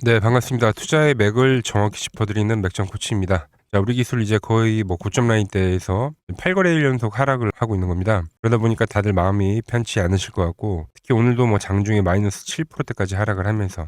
네, 반갑습니다. 투자의 맥을 정확히 짚어드리는 맥정 코치입니다. 자, 우리 기술 이제 거의 고점 라인대에서 8거래일 연속 하락을 하고 있는 겁니다. 그러다 보니까 다들 마음이 편치 않으실 것 같고, 특히 오늘도 장중에 마이너스 7%대까지 하락을 하면서,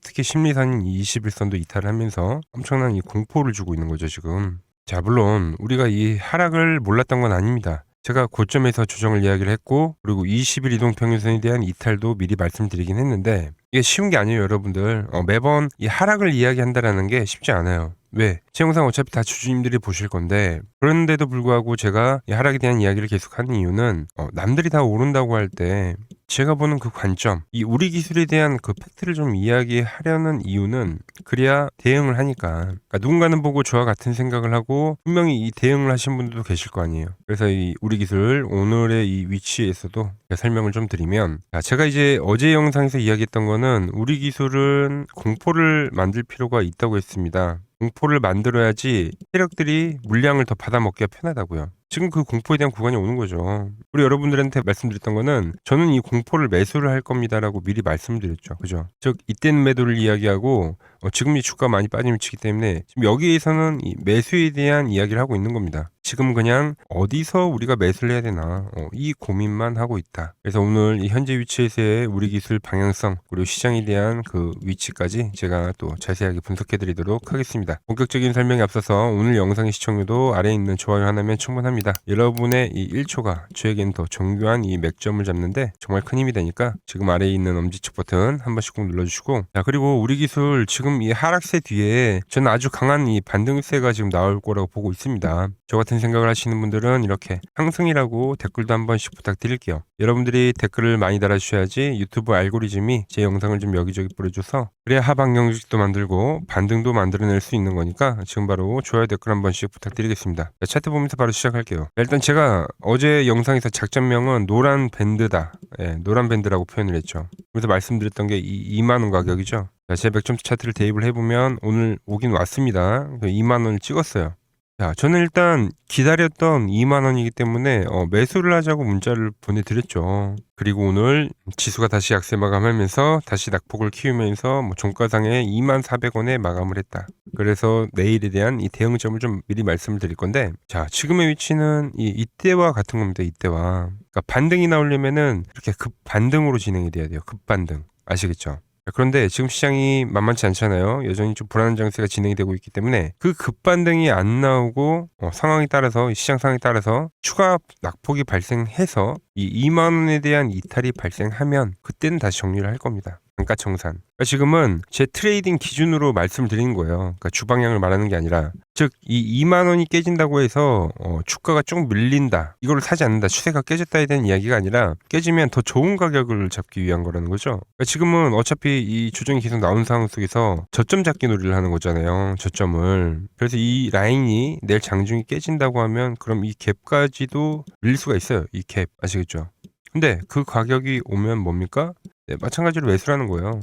특히 심리선인 21선도 이탈을 하면서 엄청난 이 공포를 주고 있는 거죠, 지금. 자, 물론 우리가 이 하락을 몰랐던 건 아닙니다. 제가 고점에서 조정을 이야기를 했고, 그리고 20일 이동평균선에 대한 이탈도 미리 말씀드리긴 했는데, 이게 쉬운 게 아니에요, 여러분들. 매번 이 하락을 이야기한다라는 게 쉽지 않아요. 왜? 제 영상 어차피 다 주주님들이 보실 건데, 그런데도 불구하고 제가 이 하락에 대한 이야기를 계속 하는 이유는, 남들이 다 오른다고 할 때, 제가 보는 그 관점, 이 우리 기술에 대한 그 팩트를 좀 이야기하려는 이유는, 그래야 대응을 하니까. 그러니까 누군가는 보고 저와 같은 생각을 하고, 분명히 이 대응을 하신 분들도 계실 거 아니에요. 그래서 이 우리 기술, 오늘의 이 위치에서도 설명을 좀 드리면, 제가 이제 어제 영상에서 이야기했던 거는 우리 기술은 공포를 만들 필요가 있다고 했습니다. 공포를 만들어야지 세력들이 물량을 더 받아먹기가 편하다고요. 지금 그 공포에 대한 구간이 오는 거죠. 우리 여러분들한테 말씀드렸던 거는 저는 이 공포를 매수를 할 겁니다라고 미리 말씀드렸죠. 그죠? 즉 이때는 매도를 이야기하고 지금 이 주가 많이 빠진 위치이기 때문에 지금 여기에서는 이 매수에 대한 이야기를 하고 있는 겁니다. 지금 그냥 어디서 우리가 매수를 해야 되나 이 고민만 하고 있다. 그래서 오늘 이 현재 위치에서의 우리 기술 방향성 그리고 시장에 대한 그 위치까지 제가 또 자세하게 분석해 드리도록 하겠습니다. 본격적인 설명에 앞서서 오늘 영상의 시청률도 아래에 있는 좋아요 하나면 충분합니다. 여러분의 이 1초가 저에겐 더 정교한 이 맥점을 잡는데 정말 큰 힘이 되니까 지금 아래에 있는 엄지척 버튼 한 번씩 꼭 눌러주시고, 자, 그리고 우리 기술 지금 이 하락세 뒤에 저는 아주 강한 이 반등세가 지금 나올 거라고 보고 있습니다. 저 같은 생각을 하시는 분들은 이렇게 상승이라고 댓글도 한 번씩 부탁드릴게요. 여러분들이 댓글을 많이 달아주셔야지 유튜브 알고리즘이 제 영상을 좀 여기저기 뿌려줘서 그래야 하방 경직도 만들고 반등도 만들어낼 수 있는 거니까 지금 바로 좋아요 댓글 한 번씩 부탁드리겠습니다. 자, 차트 보면서 바로 시작할게요. 일단 제가 어제 영상에서 작전명은 노란 밴드다. 노란 밴드라고 표현을 했죠. 그래서 말씀드렸던 게 2만원 가격이죠. 자, 제 100점 차트를 대입을 해보면 오늘 오긴 왔습니다. 2만원을 찍었어요. 자, 저는 일단 기다렸던 2만 원이기 때문에 매수를 하자고 문자를 보내드렸죠. 그리고 오늘 지수가 다시 약세 마감하면서 다시 낙폭을 키우면서 종가상에 24,400원에 마감을 했다. 그래서 내일에 대한 이 대응점을 좀 미리 말씀을 드릴 건데, 자, 지금의 위치는 이때와 같은 겁니다. 이때와. 그러니까 반등이 나오려면은 이렇게 급 반등으로 진행이 돼야 돼요. 급반등. 아시겠죠? 그런데 지금 시장이 만만치 않잖아요. 여전히 좀 불안한 장세가 진행이 되고 있기 때문에 그 급반등이 안 나오고 상황에 따라서 시장 상황에 따라서 추가 낙폭이 발생해서 이 2만 원에 대한 이탈이 발생하면 그때는 다시 정리를 할 겁니다. 단가 청산. 그러니까 지금은 제 트레이딩 기준으로 말씀을 드리는 거예요. 그러니까 주방향을 말하는 게 아니라, 즉 이 2만 원이 깨진다고 해서 주가가 좀 밀린다, 이걸 사지 않는다, 추세가 깨졌다에 대한 이야기가 아니라 깨지면 더 좋은 가격을 잡기 위한 거라는 거죠. 그러니까 지금은 어차피 이 조정이 계속 나온 상황 속에서 저점 잡기 놀이를 하는 거잖아요. 저점을. 그래서 이 라인이 내일 장중이 깨진다고 하면 그럼 이 갭까지도 밀릴 수가 있어요. 이 갭. 아시겠죠? 근데 그 가격이 오면 뭡니까? 네, 마찬가지로 매수라는 거예요.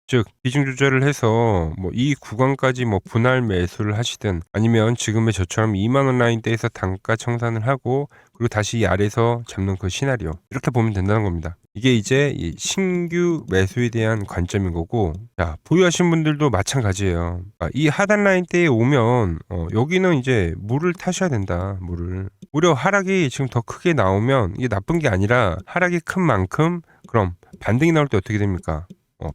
즉 비중 조절을 해서 이 구간까지 분할 매수를 하시든, 아니면 지금의 저처럼 2만 원 라인대에서 단가 청산을 하고 그리고 다시 이 아래에서 잡는 그 시나리오, 이렇게 보면 된다는 겁니다. 이게 이제 이 신규 매수에 대한 관점인 거고, 자, 보유하신 분들도 마찬가지예요. 이 하단 라인대에 오면 여기는 이제 물을 타셔야 된다. 물을. 오히려 하락이 지금 더 크게 나오면 이게 나쁜 게 아니라, 하락이 큰 만큼 그럼 반등이 나올 때 어떻게 됩니까?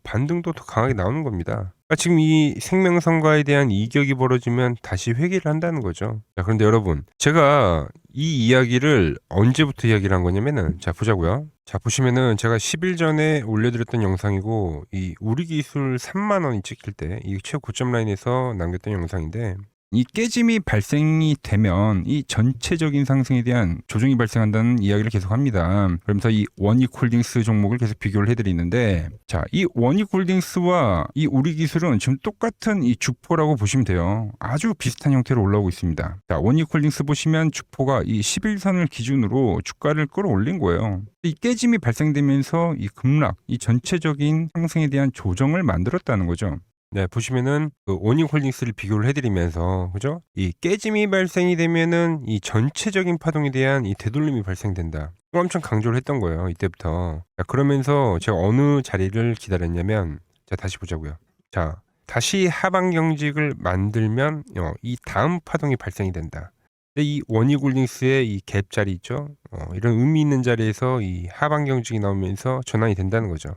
반등도 더 강하게 나오는 겁니다. 그러니까 지금 이 생명선과에 대한 이격이 벌어지면 다시 회귀를 한다는 거죠. 자, 그런데 여러분, 제가 이 이야기를 언제부터 이야기를 한 거냐면은, 자, 보자고요. 자, 보시면은 제가 10일 전에 올려드렸던 영상이고, 이 우리 기술 3만 원이 찍힐 때 이 최고점 라인에서 남겼던 영상인데, 이 깨짐이 발생이 되면 이 전체적인 상승에 대한 조정이 발생한다는 이야기를 계속 합니다. 그러면서 이 원익홀딩스 종목을 계속 비교를 해드리는데, 자, 이 원익홀딩스와 이 우리 기술은 지금 똑같은 이 주포라고 보시면 돼요. 아주 비슷한 형태로 올라오고 있습니다. 자, 원익홀딩스 보시면 주포가 이 11선을 기준으로 주가를 끌어올린 거예요. 이 깨짐이 발생되면서 이 급락, 이 전체적인 상승에 대한 조정을 만들었다는 거죠. 네, 보시면은 그 원익홀딩스를 비교를 해드리면서, 그죠? 이 깨짐이 발생이 되면은 이 전체적인 파동에 대한 이 되돌림이 발생된다. 이거 엄청 강조를 했던 거예요, 이때부터. 자, 그러면서 제가 어느 자리를 기다렸냐면, 자, 다시 보자고요. 자, 다시 하방 경직을 만들면 이 다음 파동이 발생이 된다. 근데 이 원익홀딩스의 이 갭 자리 있죠? 이런 의미 있는 자리에서 이 하방 경직이 나오면서 전환이 된다는 거죠.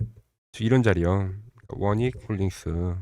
이런 자리요. 원익홀딩스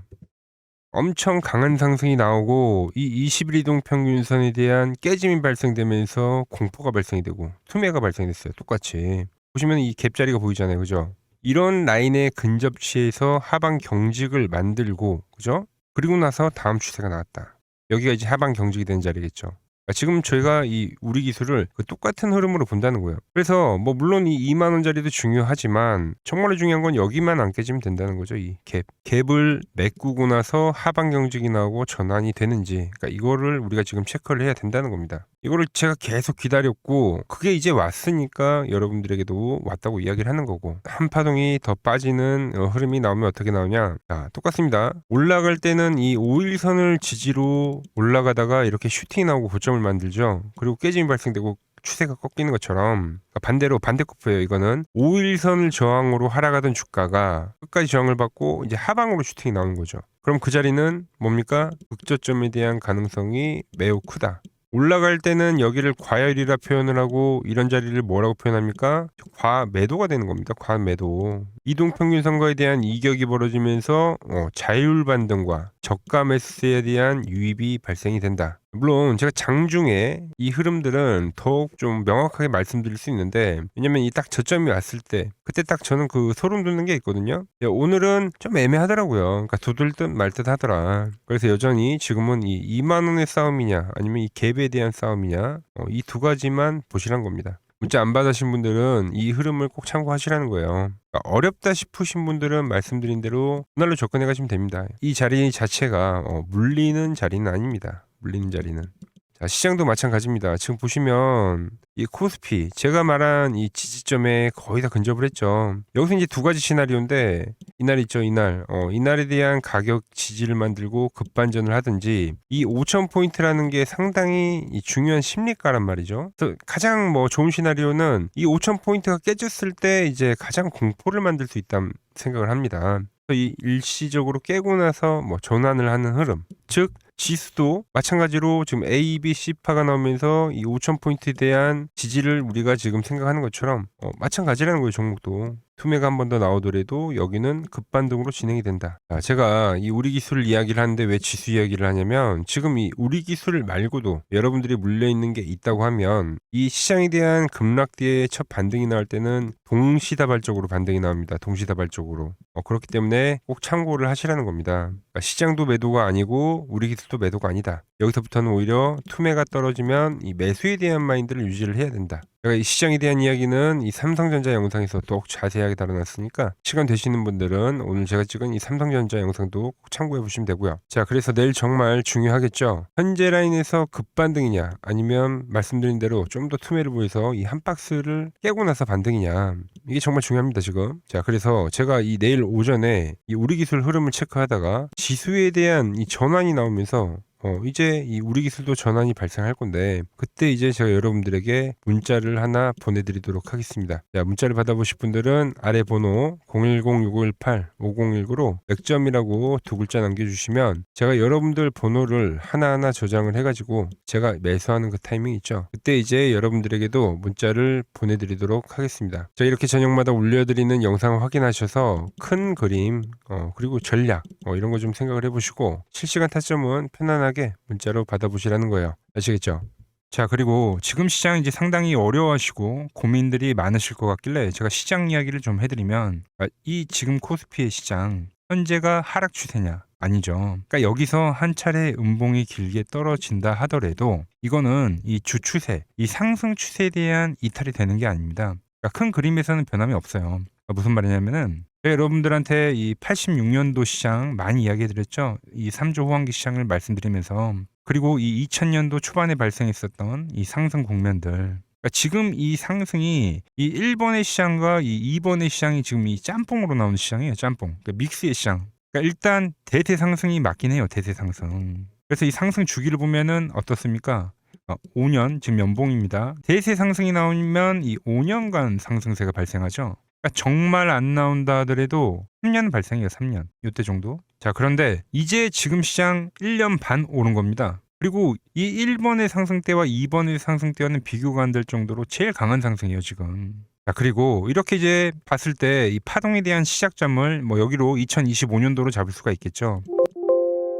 엄청 강한 상승이 나오고 이 20일 이동 평균선에 대한 깨짐이 발생되면서 공포가 발생이 되고 투매가 발생됐어요. 똑같이. 보시면 이 갭 자리가 보이잖아요. 그죠? 이런 라인의 근접치에서 하방 경직을 만들고, 그죠? 그리고 나서 다음 추세가 나왔다. 여기가 이제 하방 경직이 된 자리겠죠. 지금 저희가 이 우리 기술을 그 똑같은 흐름으로 본다는 거예요. 그래서 뭐 물론 이 2만 원짜리도 중요하지만 정말로 중요한 건 여기만 안 깨지면 된다는 거죠. 이 갭. 갭을 메꾸고 나서 하방 경직이 나오고 전환이 되는지, 그러니까 이거를 우리가 지금 체크를 해야 된다는 겁니다. 이거를 제가 계속 기다렸고 그게 이제 왔으니까 여러분들에게도 왔다고 이야기를 하는 거고, 한 파동이 더 빠지는 흐름이 나오면 어떻게 나오냐. 자, 똑같습니다. 올라갈 때는 이 5일선을 지지로 올라가다가 이렇게 슈팅이 나오고 고점을 만들죠. 그리고 깨짐이 발생되고 추세가 꺾이는 것처럼 반대로 반대코프예요. 이거는 5일선을 저항으로 하락하던 주가가 끝까지 저항을 받고 이제 하방으로 슈팅이 나오는 거죠. 그럼 그 자리는 뭡니까? 극저점에 대한 가능성이 매우 크다. 올라갈 때는 여기를 과열이라 표현을 하고 이런 자리를 뭐라고 표현합니까? 과매도가 되는 겁니다. 과매도. 이동평균선거에 대한 이격이 벌어지면서 자율 반등과 저가 매수세에 대한 유입이 발생이 된다. 물론 제가 장중에 이 흐름들은 더욱 좀 명확하게 말씀드릴 수 있는데, 왜냐면 이 딱 저점이 왔을 때 그때 딱 저는 그 소름 돋는 게 있거든요. 오늘은 좀 애매하더라고요. 그러니까 두들 듯 말 듯 하더라. 그래서 여전히 지금은 이 2만 원의 싸움이냐 아니면 이 갭에 대한 싸움이냐, 이 두 가지만 보시란 겁니다. 문자 안 받으신 분들은 이 흐름을 꼭 참고하시라는 거예요. 그러니까 어렵다 싶으신 분들은 말씀드린 대로 그날로 접근해 가시면 됩니다. 이 자리 자체가 물리는 자리는 아닙니다. 물리는 자리는. 자, 시장도 마찬가지입니다. 지금 보시면 이 코스피, 제가 말한 이 지지점에 거의 다 근접을 했죠. 여기서 이제 두 가지 시나리오인데, 이날 있죠, 이날. 이날에 대한 가격 지지를 만들고 급반전을 하든지, 이 5,000포인트라는 게 상당히 중요한 심리가란 말이죠. 그래서 가장 뭐 좋은 시나리오는 이 5,000포인트가 깨졌을 때 이제 가장 공포를 만들 수 있다는 생각을 합니다. 이 일시적으로 깨고 나서 뭐 전환을 하는 흐름, 즉 지수도 마찬가지로 지금 A, B, C파가 나오면서 이 5,000포인트에 대한 지지를 우리가 지금 생각하는 것처럼 마찬가지라는 거예요. 종목도 투매가 한 번 더 나오더라도 여기는 급반등으로 진행이 된다. 제가 이 우리 기술을 이야기를 하는데 왜 지수 이야기를 하냐면, 지금 이 우리 기술 말고도 여러분들이 물려있는 게 있다고 하면 이 시장에 대한 급락뒤에 첫 반등이 나올 때는 동시다발적으로 반등이 나옵니다. 동시다발적으로. 그렇기 때문에 꼭 참고를 하시라는 겁니다. 그러니까 시장도 매도가 아니고 우리 기술도 매도가 아니다. 여기서부터는 오히려 투매가 떨어지면 이 매수에 대한 마인드를 유지를 해야 된다. 제가 이 시장에 대한 이야기는 이 삼성전자 영상에서 또 자세하게 다뤄놨으니까 시간 되시는 분들은 오늘 제가 찍은 이 삼성전자 영상도 꼭 참고해 보시면 되고요. 자, 그래서 내일 정말 중요하겠죠. 현재 라인에서 급반등이냐 아니면 말씀드린 대로 좀 더 투매를 보여서 이 한 박스를 깨고 나서 반등이냐, 이게 정말 중요합니다 지금. 자, 그래서 제가 이 내일 오전에 이 우리 기술 흐름을 체크하다가 지수에 대한 이 전환이 나오면서 이제 이 우리 기술도 전환이 발생할 건데, 그때 이제 제가 여러분들에게 문자를 하나 보내드리도록 하겠습니다. 자, 문자를 받아보실 분들은 아래 번호 010-6518-5019로 맥점이라고 두 글자 남겨주시면 제가 여러분들 번호를 하나하나 저장을 해가지고 제가 매수하는 그 타이밍 있죠. 그때 이제 여러분들에게도 문자를 보내드리도록 하겠습니다. 자, 이렇게 저녁마다 올려드리는 영상을 확인하셔서 큰 그림 그리고 전략 이런 거 좀 생각을 해보시고 실시간 타점은 편안하게 문자로 받아보시라는 거예요. 아시겠죠? 자, 그리고 지금 시장 이제 상당히 어려워하시고 고민들이 많으실 것 같길래 제가 시장 이야기를 좀 해드리면, 이 지금 코스피의 시장 현재가 하락 추세냐? 아니죠. 그러니까 여기서 한 차례 음봉이 길게 떨어진다 하더라도 이거는 이 주추세, 이 상승 추세에 대한 이탈이 되는 게 아닙니다. 그러니까 큰 그림에서는 변함이 없어요. 그러니까 무슨 말이냐면은 여러분들한테 이 86년도 시장 많이 이야기 드렸죠. 이 3조 호황기 시장을 말씀드리면서, 그리고 이 2000년도 초반에 발생했었던 이 상승 국면들, 그러니까 지금 이 상승이 이 1번의 시장과 이 2번의 시장이 지금 이 짬뽕으로 나오는 시장이에요. 짬뽕. 그러니까 믹스의 시장. 그러니까 일단 대세 상승이 맞긴 해요. 대세 상승. 그래서 이 상승 주기를 보면은 어떻습니까? 5년 지금 연봉입니다. 대세 상승이 나오면 이 5년간 상승세가 발생하죠. 그러니까 정말 안 나온다 하더라도 3년 발생해요. 3년. 이때 정도. 자, 그런데 이제 지금 시장 1년 반 오른 겁니다. 그리고 이 1번의 상승대와 2번의 상승대와는 비교가 안 될 정도로 제일 강한 상승이에요, 지금. 자, 그리고 이렇게 이제 봤을 때 이 파동에 대한 시작점을 뭐 여기로 2025년도로 잡을 수가 있겠죠.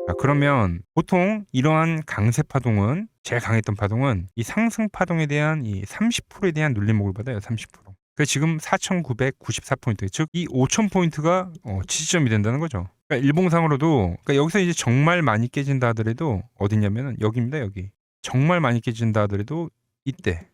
자, 그러면 보통 이러한 강세 파동은, 제일 강했던 파동은 이 상승 파동에 대한 이 30%에 대한 눌림목을 받아요. 30%. 그 지금 4,994포인트, 즉 이 5,000포인트가 지지점이 된다는 거죠. 그러니까 일봉상으로도, 그러니까 여기서 이제 정말 많이 깨진다 하더라도 어디냐면은 여기입니다. 여기. 정말 많이 깨진다 하더라도 이때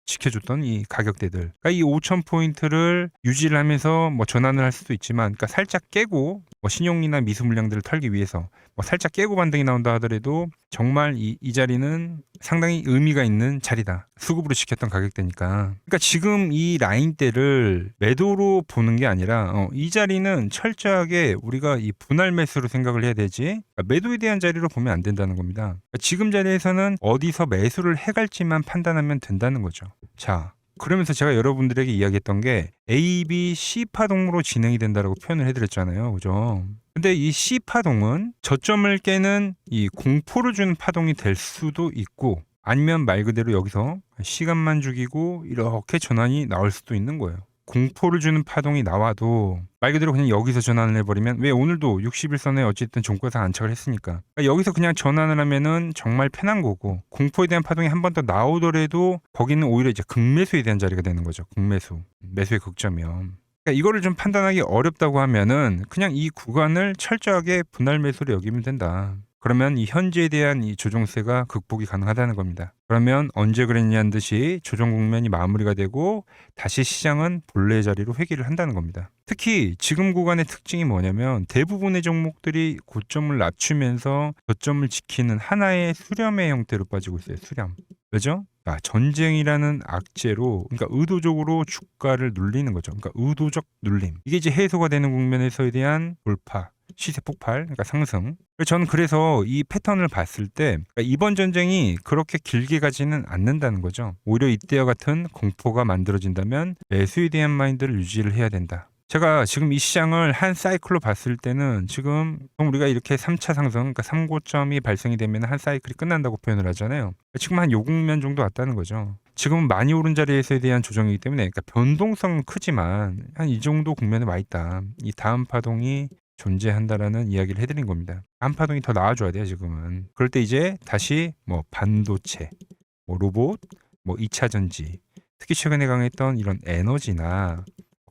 지켜줬던 이 가격대들. 그러니까 이 5,000포인트를 유지를 하면서 뭐 전환을 할 수도 있지만, 그러니까 살짝 깨고 뭐 신용이나 미수 물량들을 털기 위해서 뭐 살짝 깨고 반등이 나온다 하더라도 정말 이 자리는 상당히 의미가 있는 자리다. 수급으로 지켰던 가격대니까. 그러니까 지금 이 라인대를 매도로 보는 게 아니라 이 자리는 철저하게 우리가 이 분할 매수로 생각을 해야 되지, 그러니까 매도에 대한 자리로 보면 안 된다는 겁니다. 그러니까 지금 자리에서는 어디서 매수를 해갈지만 판단하면 된다는 거죠. 자, 그러면서 제가 여러분들에게 이야기했던 게 A, B, C 파동으로 진행이 된다라고 표현을 해드렸잖아요. 그죠? 근데 이 C 파동은 저점을 깨는 이 공포를 주는 파동이 될 수도 있고, 아니면 말 그대로 여기서 시간만 죽이고 이렇게 전환이 나올 수도 있는 거예요. 공포를 주는 파동이 나와도 말 그대로 그냥 여기서 전환을 해버리면, 왜 오늘도 60일선에 어쨌든 종가상 안착을 했으니까, 그러니까 여기서 그냥 전환을 하면은 정말 편한 거고, 공포에 대한 파동이 한 번 더 나오더라도 거기는 오히려 이제 극매수에 대한 자리가 되는 거죠. 극매수, 매수의 극점이요. 그러니까 이거를 좀 판단하기 어렵다고 하면은 그냥 이 구간을 철저하게 분할 매수로 여기면 된다. 그러면 이 현재에 대한 이 조정세가 극복이 가능하다는 겁니다. 그러면 언제 그랬냐는 듯이 조정 국면이 마무리가 되고 다시 시장은 본래의 자리로 회귀를 한다는 겁니다. 특히 지금 구간의 특징이 뭐냐면 대부분의 종목들이 고점을 낮추면서 저점을 지키는 하나의 수렴의 형태로 빠지고 있어요. 수렴. 왜죠? 전쟁이라는 악재로, 그러니까 의도적으로 주가를 눌리는 거죠. 그러니까 의도적 눌림. 이게 이제 해소가 되는 국면에서에 대한 돌파, 시세 폭발, 그러니까 상승. 저는 그래서 이 패턴을 봤을 때 그러니까 이번 전쟁이 그렇게 길게 가지는 않는다는 거죠. 오히려 이때와 같은 공포가 만들어진다면 매수에 대한 마인드를 유지를 해야 된다. 제가 지금 이 시장을 한 사이클로 봤을 때는 지금 우리가 이렇게 3차 상승, 그러니까 3고점이 발생이 되면 한 사이클이 끝난다고 표현을 하잖아요. 지금 한 요 국면 정도 왔다는 거죠. 지금은 많이 오른 자리에서에 대한 조정이기 때문에, 그러니까 변동성은 크지만 한 이 정도 국면에 와 있다. 이 다음 파동이 존재한다라는 이야기를 해드린 겁니다. 다음 파동이 더 나와줘야 돼요, 지금은. 그럴 때 이제 다시 뭐 반도체, 뭐 로봇, 뭐 2차 전지, 특히 최근에 강했던 이런 에너지나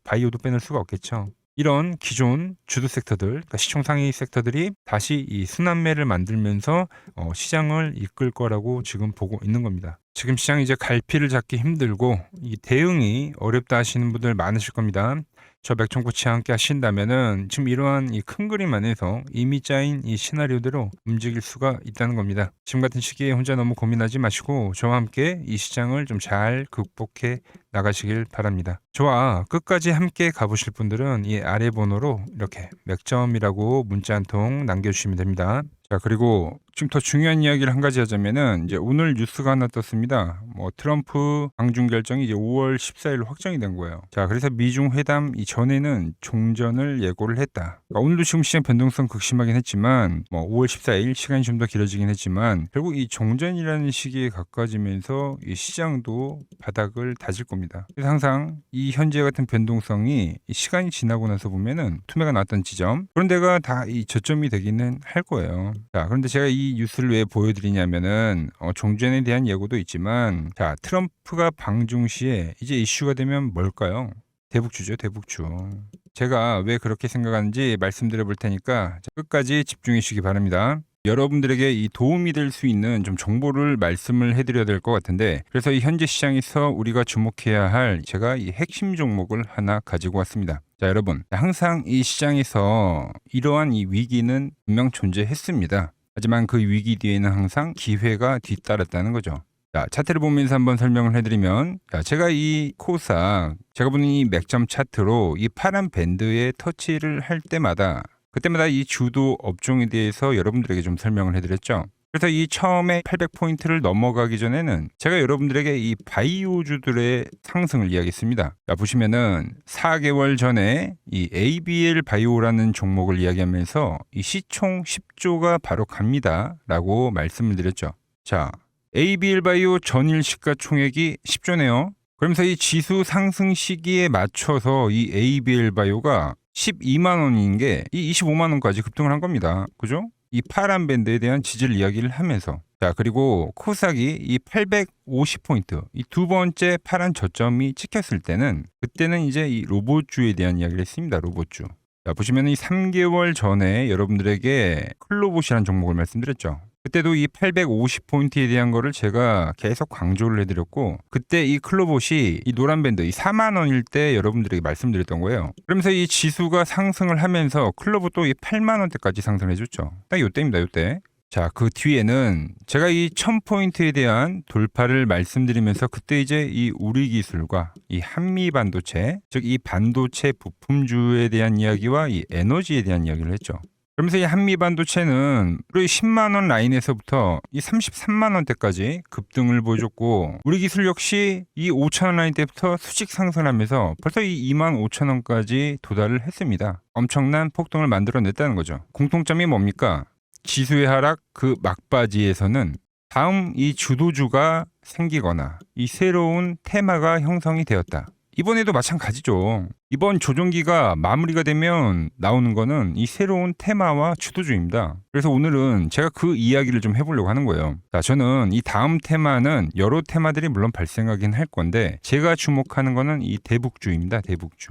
바이오도 빼놓을 수가 없겠죠. 이런 기존 주도 섹터들, 그러니까 시총 상위 섹터들이 다시 이 순환매를 만들면서 시장을 이끌 거라고 지금 보고 있는 겁니다. 지금 시장이 이제 갈피를 잡기 힘들고 이 대응이 어렵다 하시는 분들 많으실 겁니다. 저 맥정코치와 함께 하신다면은 지금 이러한 이 큰 그림 안에서 이미 짜인 이 시나리오대로 움직일 수가 있다는 겁니다. 지금 같은 시기에 혼자 너무 고민하지 마시고 저와 함께 이 시장을 좀 잘 극복해 나가시길 바랍니다. 저와 끝까지 함께 가보실 분들은 이 아래 번호로 이렇게 맥점이라고 문자 한 통 남겨주시면 됩니다. 자, 그리고 지금 더 중요한 이야기를 한 가지 하자면은 이제 오늘 뉴스가 하나 떴습니다. 뭐 트럼프 방중 결정이 이제 5월 14일 확정이 된 거예요. 자, 그래서 미중 회담 이전에는 종전을 예고를 했다. 그러니까 오늘도 지금 시장 변동성 극심하긴 했지만 뭐 5월 14일 시간이 좀 더 길어지긴 했지만 결국 이 종전이라는 시기에 가까워지면서 이 시장도 바닥을 다질 겁니다. 그래서 항상 이 현재 같은 변동성이 이 시간이 지나고 나서 보면은 투매가 나왔던 지점, 그런 데가 다 이 저점이 되기는 할 거예요. 자, 그런데 제가 이 뉴스를 왜 보여드리냐면은 종전에 대한 예고도 있지만, 자, 트럼프가 방중 시에 이제 이슈가 되면 뭘까요? 대북주죠, 대북주. 제가 왜 그렇게 생각하는지 말씀드려 볼 테니까 끝까지 집중해 주시기 바랍니다. 여러분들에게 이 도움이 될 수 있는 좀 정보를 말씀을 해드려야 될 것 같은데, 그래서 이 현재 시장에서 우리가 주목해야 할 제가 이 핵심 종목을 하나 가지고 왔습니다. 자, 여러분, 항상 이 시장에서 이러한 이 위기는 분명 존재했습니다. 하지만 그 위기 뒤에는 항상 기회가 뒤따랐다는 거죠. 자, 차트를 보면서 한번 설명을 해드리면, 자, 제가 이 코스닥, 제가 보는 이 맥점 차트로 이 파란 밴드에 터치를 할 때마다 그때마다 이 주도 업종에 대해서 여러분들에게 좀 설명을 해드렸죠. 그래서 이 처음에 800포인트를 넘어가기 전에는 제가 여러분들에게 이 바이오주들의 상승을 이야기했습니다. 자, 보시면은 4개월 전에 이 ABL 바이오라는 종목을 이야기하면서 이 시총 10조가 바로 갑니다 라고 말씀을 드렸죠. 자, ABL 바이오 전일 시가총액이 10조네요. 그러면서 이 지수 상승 시기에 맞춰서 이 ABL 바이오가 12만 원인 게 이 25만 원까지 급등을 한 겁니다. 그죠? 이 파란 밴드에 대한 지지를 이야기를 하면서, 자, 그리고 코스닥이 이 850포인트 이 두 번째 파란 저점이 찍혔을 때는, 그때는 이제 이 로봇주에 대한 이야기를 했습니다. 로봇주. 자, 보시면 이 3개월 전에 여러분들에게 클로봇이라는 종목을 말씀드렸죠. 그때도 이 850포인트에 대한 거를 제가 계속 강조를 해드렸고, 그때 이 클로봇이 이 노란 밴드 이 4만 원일 때 여러분들에게 말씀드렸던 거예요. 그러면서 이 지수가 상승을 하면서 클로봇도 이 8만 원대까지 상승을 해줬죠. 딱 요때입니다. 요때. 자, 그 뒤에는 제가 이 1000포인트에 대한 돌파를 말씀드리면서 그때 이제 이 우리기술과 이 한미반도체, 즉 이 반도체 부품주에 대한 이야기와 이 에너지에 대한 이야기를 했죠. 그러면서 이 한미반도체는 우리 10만 원 라인에서부터 이 33만 원대까지 급등을 보여줬고, 우리 기술 역시 이 5천 원 라인 때부터 수직 상승하면서 벌써 이 2만 5천 원까지 도달을 했습니다. 엄청난 폭등을 만들어냈다는 거죠. 공통점이 뭡니까? 지수의 하락 그 막바지에서는 다음 이 주도주가 생기거나 이 새로운 테마가 형성이 되었다. 이번에도 마찬가지죠. 이번 조정기가 마무리가 되면 나오는 거는 이 새로운 테마와 주도주입니다. 그래서 오늘은 제가 그 이야기를 좀 해보려고 하는 거예요. 자, 저는 이 다음 테마는 여러 테마들이 물론 발생하긴 할 건데, 제가 주목하는 거는 이 대북주입니다. 대북주.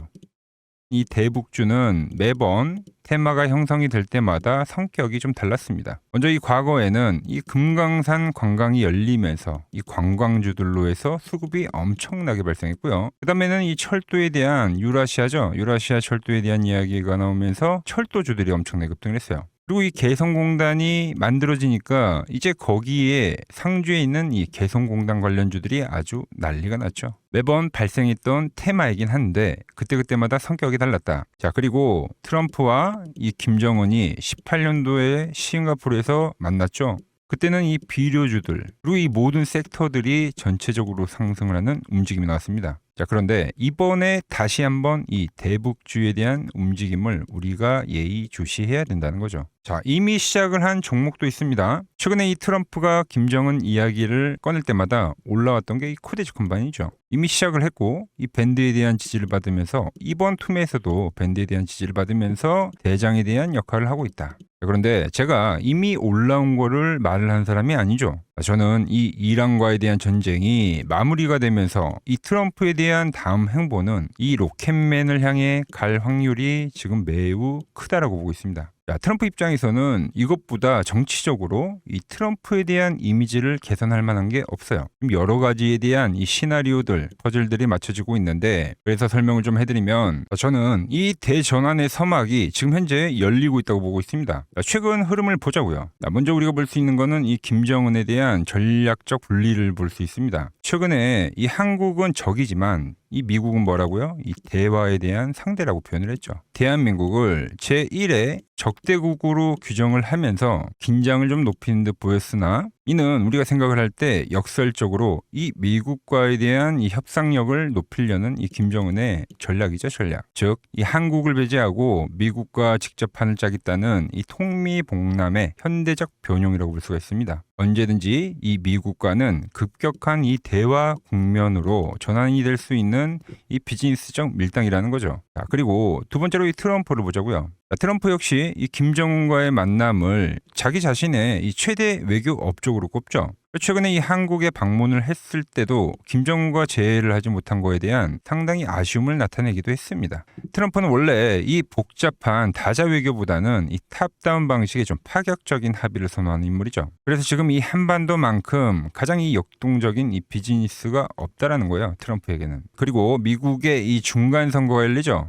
이 대북주는 매번 테마가 형성이 될 때마다 성격이 좀 달랐습니다. 먼저 이 과거에는 이 금강산 관광이 열리면서 이 관광주들로 해서 수급이 엄청나게 발생했고요. 그 다음에는 이 철도에 대한 유라시아죠. 유라시아 철도에 대한 이야기가 나오면서 철도주들이 엄청나게 급등을 했어요. 그리고 이 개성공단이 만들어지니까 이제 거기에 상주에 있는 이 개성공단 관련주들이 아주 난리가 났죠. 매번 발생했던 테마이긴 한데 그때그때마다 성격이 달랐다. 자, 그리고 트럼프와 이 김정은이 18년도에 싱가포르에서 만났죠. 그때는 이 비료주들 그리고 이 모든 섹터들이 전체적으로 상승을 하는 움직임이 나왔습니다. 자, 그런데 이번에 다시 한번 이 대북주에 대한 움직임을 우리가 예의주시해야 된다는 거죠. 자, 이미 시작을 한 종목도 있습니다. 최근에 이 트럼프가 김정은 이야기를 꺼낼 때마다 올라왔던 게 이 코데지 컴바인이죠. 이미 시작을 했고 이 밴드에 대한 지지를 받으면서 이번 투매에서도 밴드에 대한 지지를 받으면서 대장에 대한 역할을 하고 있다. 그런데 제가 이미 올라온 거를 말을 한 사람이 아니죠. 저는 이 이란과에 대한 전쟁이 마무리가 되면서 이 트럼프에 대한 다음 행보는 이 로켓맨을 향해 갈 확률이 지금 매우 크다라고 보고 있습니다. 자, 트럼프 입장에서는 이것보다 정치적으로 이 트럼프에 대한 이미지를 개선할 만한 게 없어요. 여러 가지에 대한 이 시나리오들, 퍼즐들이 맞춰지고 있는데, 그래서 설명을 좀 해드리면 저는 이 대전환의 서막이 지금 현재 열리고 있다고 보고 있습니다. 최근 흐름을 보자고요. 먼저 우리가 볼 수 있는 거는 이 김정은에 대한 전략적 분리를 볼 수 있습니다. 최근에 이 한국은 적이지만 이 미국은 뭐라고요? 이 대화에 대한 상대라고 표현을 했죠. 대한민국을 제1의 적대국으로 규정을 하면서 긴장을 좀 높이는 듯 보였으나, 이는 우리가 생각을 할 때 역설적으로 이 미국과에 대한 이 협상력을 높이려는 이 김정은의 전략이죠, 전략. 즉, 이 한국을 배제하고 미국과 직접 판을 짜겠다는 이 통미봉남의 현대적 변용이라고 볼 수가 있습니다. 언제든지 이 미국과는 급격한 이 대화 국면으로 전환이 될 수 있는 이 비즈니스적 밀당이라는 거죠. 자, 그리고 두 번째로 이 트럼프를 보자고요. 자, 트럼프 역시 이 김정은과의 만남을 자기 자신의 이 최대 외교 업적으로 꼽죠. 최근에 이 한국에 방문을 했을 때도 김정은과 재회를 하지 못한 거에 대한 상당히 아쉬움을 나타내기도 했습니다. 트럼프는 원래 이 복잡한 다자 외교보다는 이 탑다운 방식의 좀 파격적인 합의를 선호하는 인물이죠. 그래서 지금 이 한반도만큼 가장 이 역동적인 이 비즈니스가 없다라는 거예요, 트럼프에게는. 그리고 미국의 이 중간 선거가 열리죠.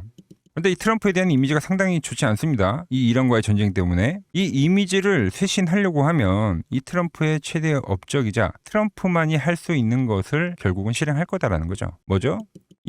그런데 이 트럼프에 대한 이미지가 상당히 좋지 않습니다. 이 이란과의 전쟁 때문에 이 이미지를 쇄신하려고 하면 이 트럼프의 최대 업적이자 트럼프만이 할 수 있는 것을 결국은 실행할 거다라는 거죠. 뭐죠?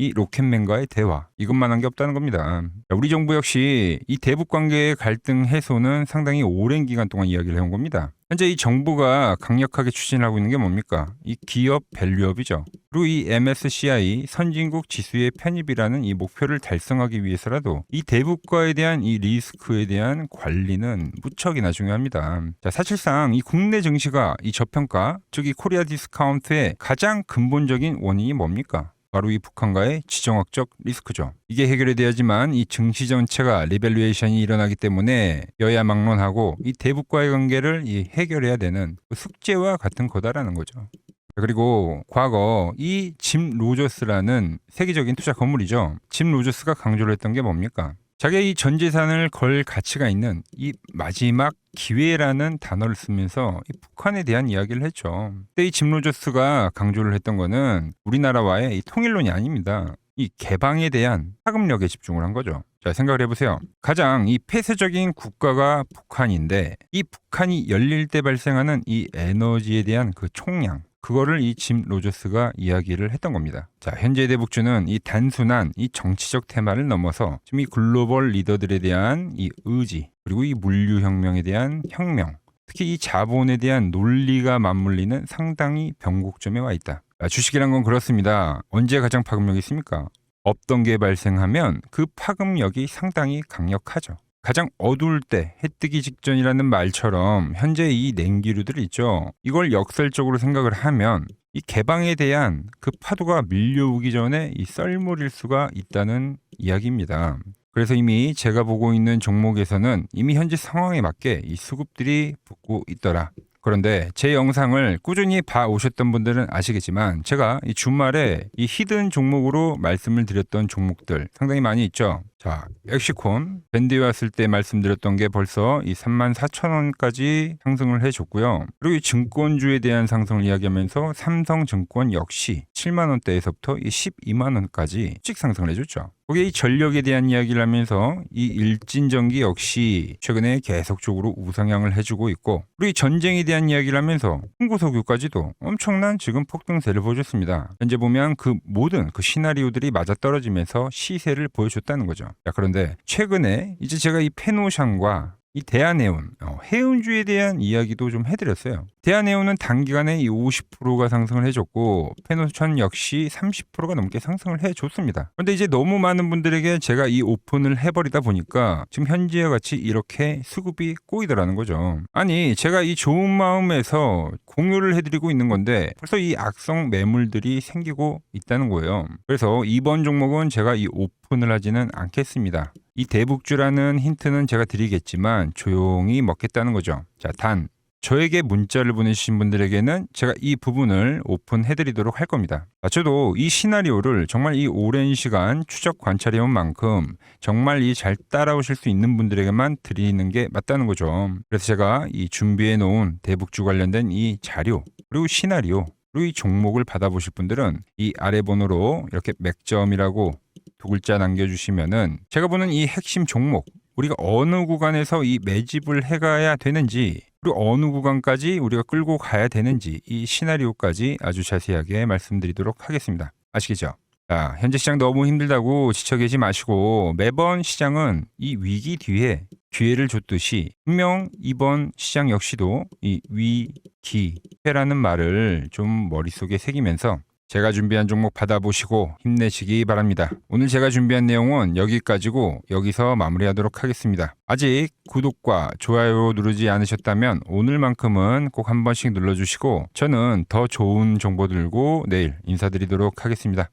이 로켓맨과의 대화 이것만 한 게 없다는 겁니다. 우리 정부 역시 이 대북 관계의 갈등 해소는 상당히 오랜 기간 동안 이야기를 해온 겁니다. 현재 이 정부가 강력하게 추진하고 있는 게 뭡니까? 이 기업 밸류업이죠. 그리고 이 MSCI 선진국 지수의 편입이라는 이 목표를 달성하기 위해서라도 이 대북과에 대한 이 리스크에 대한 관리는 무척이나 중요합니다. 자, 사실상 이 국내 증시가 이 저평가, 즉 이 코리아 디스카운트의 가장 근본적인 원인이 뭡니까? 바로 이 북한과의 지정학적 리스크죠. 이게 해결이 돼야지만 이 증시 전체가 리밸류에이션이 일어나기 때문에 여야 막론하고 이 대북과의 관계를 이 해결해야 되는 숙제와 같은 거다라는 거죠. 그리고 과거 이 짐 로저스라는 세계적인 투자 건물이죠. 짐 로저스가 강조를 했던 게 뭡니까? 자기의 이 전 재산을 걸 가치가 있는 이 마지막 기회라는 단어를 쓰면서 이 북한에 대한 이야기를 했죠. 그때 이 짐 로저스가 강조를 했던 거는 우리나라와의 이 통일론이 아닙니다. 이 개방에 대한 파급력에 집중을 한 거죠. 자, 생각을 해보세요. 가장 이 폐쇄적인 국가가 북한인데 이 북한이 열릴 때 발생하는 이 에너지에 대한 그 총량 그거를 이 짐 로저스가 이야기를 했던 겁니다. 자, 현재 대북주는 이 단순한 이 정치적 테마를 넘어서 지금 이 글로벌 리더들에 대한 이 의지 그리고 이 물류혁명에 대한 혁명 특히 이 자본에 대한 논리가 맞물리는 상당히 변곡점에 와 있다. 자, 주식이란 건 그렇습니다. 언제 가장 파급력이 있습니까? 없던 게 발생하면 그 파급력이 상당히 강력하죠. 가장 어두울 때 해 뜨기 직전이라는 말처럼 현재 이 냉기류들 있죠. 이걸 역설적으로 생각을 하면 이 개방에 대한 그 파도가 밀려오기 전에 이 썰물일 수가 있다는 이야기입니다. 그래서 이미 제가 보고 있는 종목에서는 이미 현재 상황에 맞게 이 수급들이 붙고 있더라. 그런데 제 영상을 꾸준히 봐오셨던 분들은 아시겠지만 제가 이 주말에 이 히든 종목으로 말씀을 드렸던 종목들 상당히 많이 있죠. 자, 엑시콘 밴드에 왔을 때 말씀드렸던 게 벌써 이 34,000원까지 상승을 해줬고요. 그리고 이 증권주에 대한 상승을 이야기하면서 삼성증권 역시 7만원대에서부터 이 12만원까지 씩 상승을 해줬죠. 거기에 이 전력에 대한 이야기를 하면서 이 일진전기 역시 최근에 계속적으로 우상향을 해주고 있고 그리고 이 전쟁에 대한 이야기를 하면서 홍보석유까지도 엄청난 지금 폭등세를 보여줬습니다. 현재 보면 그 모든 그 시나리오들이 맞아떨어지면서 시세를 보여줬다는 거죠. 자, 그런데 최근에 이제 제가 이 페노샹과 이 대한해운, 해운주에 대한 이야기도 좀 해드렸어요. 대한해운은 단기간에 이 50%가 상승을 해줬고 페노션 역시 30%가 넘게 상승을 해줬습니다. 그런데 이제 너무 많은 분들에게 제가 이 오픈을 해버리다 보니까 지금 현재와 같이 이렇게 수급이 꼬이더라는 거죠. 아니 제가 이 좋은 마음에서 공유를 해드리고 있는 건데 벌써 이 악성 매물들이 생기고 있다는 거예요. 그래서 이번 종목은 제가 이 오픈을 하지는 않겠습니다. 이 대북주라는 힌트는 제가 드리겠지만 조용히 먹겠다는 거죠. 자, 단 저에게 문자를 보내주신 분들에게는 제가 이 부분을 오픈해드리도록 할 겁니다. 저도 이 시나리오를 정말 이 오랜 시간 추적 관찰해온 만큼 정말 이 잘 따라오실 수 있는 분들에게만 드리는 게 맞다는 거죠. 그래서 제가 이 준비해놓은 대북주 관련된 이 자료 그리고 시나리오 그리고 이 종목을 받아보실 분들은 이 아래 번호로 이렇게 맥점이라고 두 글자 남겨주시면은 제가 보는 이 핵심 종목 우리가 어느 구간에서 이 매집을 해가야 되는지 그리고 어느 구간까지 우리가 끌고 가야 되는지 이 시나리오까지 아주 자세하게 말씀드리도록 하겠습니다. 아시겠죠? 자, 현재 시장 너무 힘들다고 지쳐 계시 마시고 매번 시장은 이 위기 뒤에 기회를 줬듯이 분명 이번 시장 역시도 이 위기회라는 말을 좀 머릿속에 새기면서 제가 준비한 종목 받아보시고 힘내시기 바랍니다. 오늘 제가 준비한 내용은 여기까지고 여기서 마무리하도록 하겠습니다. 아직 구독과 좋아요 누르지 않으셨다면 오늘만큼은 꼭 한 번씩 눌러주시고 저는 더 좋은 정보 들고 내일 인사드리도록 하겠습니다.